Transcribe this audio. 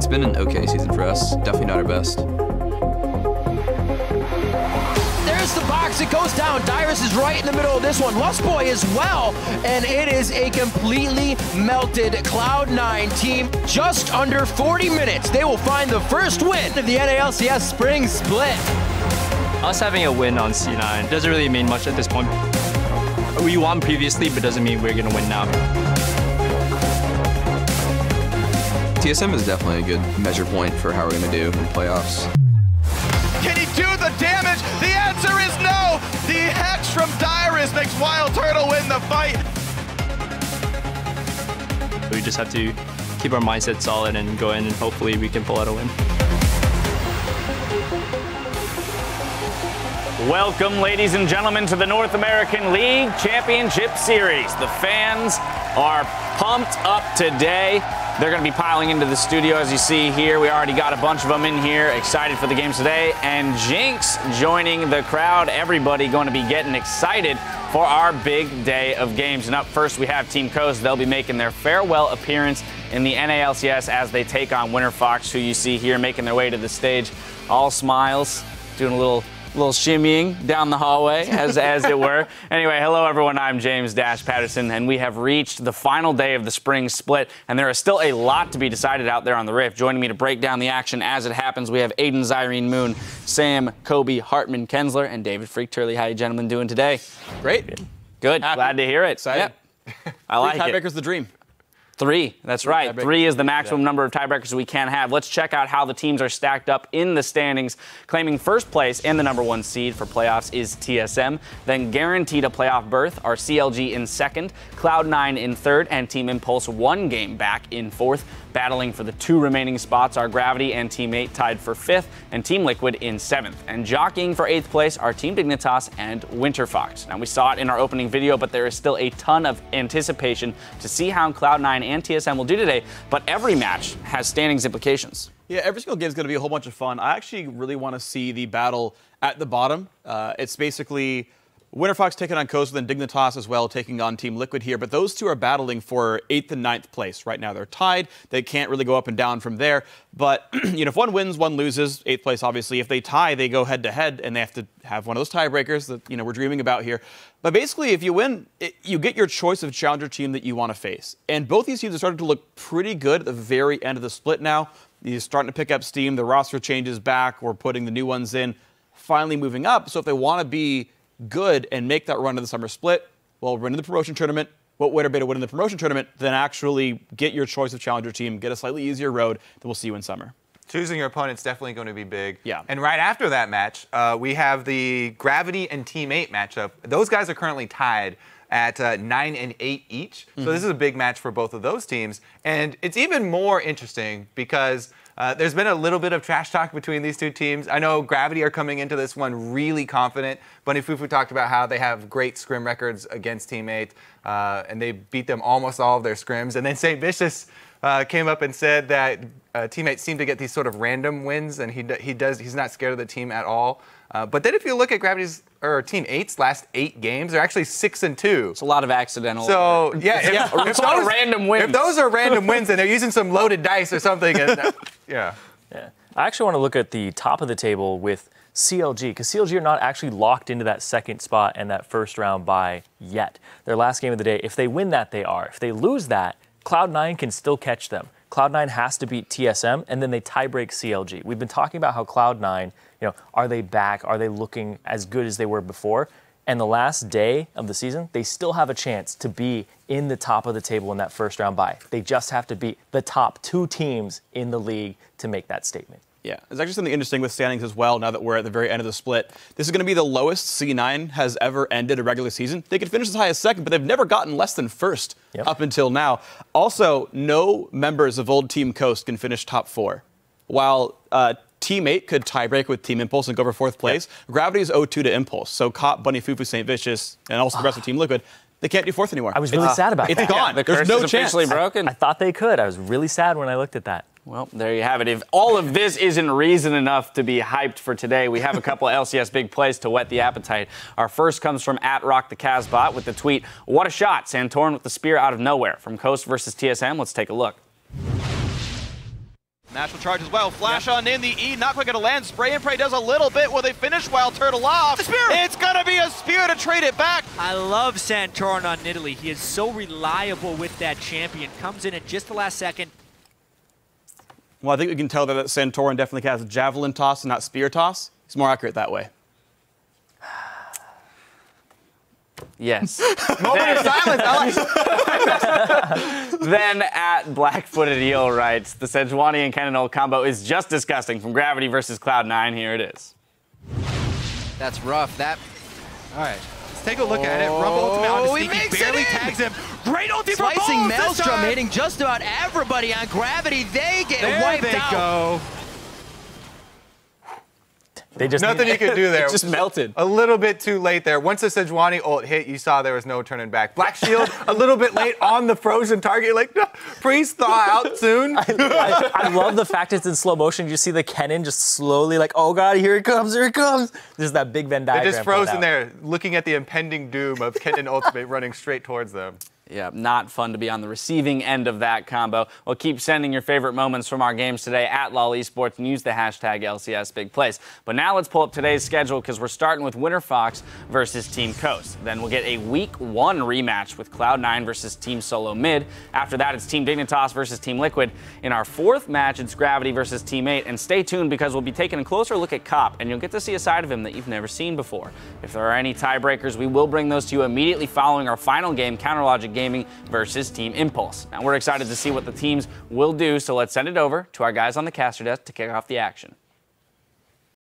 It's been an okay season for us. Definitely not our best. There's the box. It goes down. Dyrus is right in the middle of this one. Lustboy as well. And it is a completely melted Cloud9 team. Just under 40 minutes. They will find the first win of the NA LCS Spring Split. Us having a win on C9 doesn't really mean much at this point. We won previously, but doesn't mean we're going to win now. TSM is definitely a good measure point for how we're going to do in playoffs. Can he do the damage? The answer is no! The Hex from Dyrus makes Wild Turtle win the fight. We just have to keep our mindset solid and go in, and hopefully we can pull out a win. Welcome, ladies and gentlemen, to the North American League Championship Series. The fans are pumped up today. They're going to be piling into the studio, as you see here. We already got a bunch of them in here, excited for the games today. And Jinx joining the crowd. Everybody going to be getting excited for our big day of games. And up first, we have Team Coast. They'll be making their farewell appearance in the NA LCS as they take on Winter Fox, who you see here making their way to the stage. All smiles, doing a little shimmying down the hallway, as it were. Anyway, hello everyone, I'm James Dash Patterson, and we have reached the final day of the spring split, and there is still a lot to be decided out there on the Rift. Joining me to break down the action as it happens, we have Aiden Zyrene Moon, Sam, Kobe, Hartman, Kensler, and David Freak Turley. How you gentlemen doing today? Great. Good. Happy. Glad to hear it. Excited. Yep. I like it. Tiebreaker's the dream. 3, that's right. 3 is the maximum number of tiebreakers we can have. Let's check out how the teams are stacked up in the standings. Claiming first place and the #1 seed for playoffs is TSM. Then guaranteed a playoff berth are CLG in second, Cloud9 in third, and Team Impulse 1 game back in fourth. Battling for the 2 remaining spots are Gravity and Team 8 tied for 5th, and Team Liquid in 7th. And jockeying for 8th place are Team Dignitas and Winter Fox. Now, we saw it in our opening video, but there is still a ton of anticipation to see how Cloud9 and TSM will do today, but every match has standings implications. Yeah, every single game is going to be a whole bunch of fun. I actually really want to see the battle at the bottom. It's basically Winter Fox taking on Coast, and then Dignitas as well taking on Team Liquid here. But those two are battling for 8th and 9th place. Right now they're tied. They can't really go up and down from there. But if one wins, one loses. 8th place, obviously. If they tie, they go head-to-head, and they have to have one of those tiebreakers that we're dreaming about here. But basically, if you win, you get your choice of challenger team that you want to face. And both these teams are starting to look pretty good at the very end of the split now. You're starting to pick up steam. The roster changes back. We're putting the new ones in, finally moving up. So if they want to be good and make that run to the summer split, well, win in the promotion tournament. What better way to win in the promotion tournament than actually get your choice of challenger team, get a slightly easier road, then we'll see you in summer. Choosing your opponent's definitely going to be big. Yeah. And right after that match, we have the Gravity and Team 8 matchup. Those guys are currently tied at 9 and 8 each. So this is a big match for both of those teams. And it's even more interesting because there's been a little bit of trash talk between these two teams. I know Gravity are coming into this one really confident. Bunny Fufu talked about how they have great scrim records against Team 8, and they beat them almost all of their scrims. And then St. Vicious came up and said that Team 8 seem to get these sort of random wins, and he's not scared of the team at all. But then if you look at Team 8's last 8 games, they're actually 6-2. It's a lot of accidental. So yeah, it's a lot of random wins. If those are random wins, then they're using some loaded dice or something. And, yeah. I actually want to look at the top of the table with CLG, because CLG are not actually locked into that second spot and that first round bye yet. Their last game of the day, if they win that, they are. If they lose that, Cloud9 can still catch them. Cloud9 has to beat TSM, and then they tie-break CLG. We've been talking about how Cloud9, are they back? Are they looking as good as they were before? And the last day of the season, they still have a chance to be in the top of the table in that first round bye. They just have to beat the top 2 teams in the league to make that statement. Yeah, there's actually something interesting with standings as well now that we're at the very end of the split. This is going to be the lowest C9 has ever ended a regular season. They could finish as high as second, but they've never gotten less than first up until now. Also, no members of old Team Coast can finish top 4. While Team 8 could tiebreak with Team Impulse and go for 4th place, Gravity is 0-2 to Impulse. So Cop, Bunny Fufu, St. Vicious, and also the rest of Team Liquid, they can't do 4th anymore. I was really sad about that. It's gone. The There's curse no is chance. officially broken. I thought they could. I was really sad when I looked at that. Well, there you have it. If all of this isn't reason enough to be hyped for today, we have a couple of LCS big plays to whet the appetite. Our first comes from @RockTheCasbot with the tweet, "What a shot! Santorin with the spear out of nowhere." From Coast versus TSM, let's take a look. Nash will charge as well. Flash on in. The E not quite going to land. Spray and Pray does a little bit. Will they finish Wild Turtle off? The spear! It's going to be a spear to trade it back. I love Santorin on Nidalee. He is so reliable with that champion. Comes in at just the last second. Well, I think we can tell that Santorin definitely has a javelin toss and not spear toss. He's more accurate that way. Yes. Moment of silence. I like Then at Black-Footed Eel writes, the Sejuani and Cannonol combo is just disgusting. From Gravity versus Cloud9, here it is. That's rough. All right. Let's take a look at it. Rumble ultimate on he Sneaky. makes Barely it in. tags him. Great ulti for Slicing both this Maelstrom, time. hitting just about everybody on Gravity. They get There wiped they out. go. They just Nothing you could do there. Just melted. A little bit too late there. Once the Sejuani ult hit, you saw there was no turning back. Black Shield a little bit late on the frozen target. Like, no, please thaw out soon. I love the fact it's in slow motion. You see the cannon just slowly like, oh God, here it comes, here it comes. This is that big Venn diagram. They're just frozen there, looking at the impending doom of Kennen Ultimate running straight towards them. Yeah, not fun to be on the receiving end of that combo. Well, keep sending your favorite moments from our games today at LOL Esports and use the hashtag LCS Big Plays. But now let's pull up today's schedule because we're starting with WinterFox versus Team Coast. Then we'll get a Week 1 rematch with Cloud9 versus Team Solo Mid. After that, it's Team Dignitas versus Team Liquid. In our 4th match, it's Gravity versus Team 8. And stay tuned because we'll be taking a closer look at Cop, and you'll get to see a side of him that you've never seen before. If there are any tiebreakers, we will bring those to you immediately following our final game, Counterlogic Gaming versus Team Impulse. Now we're excited to see what the teams will do, so let's send it over to our guys on the caster desk to kick off the action.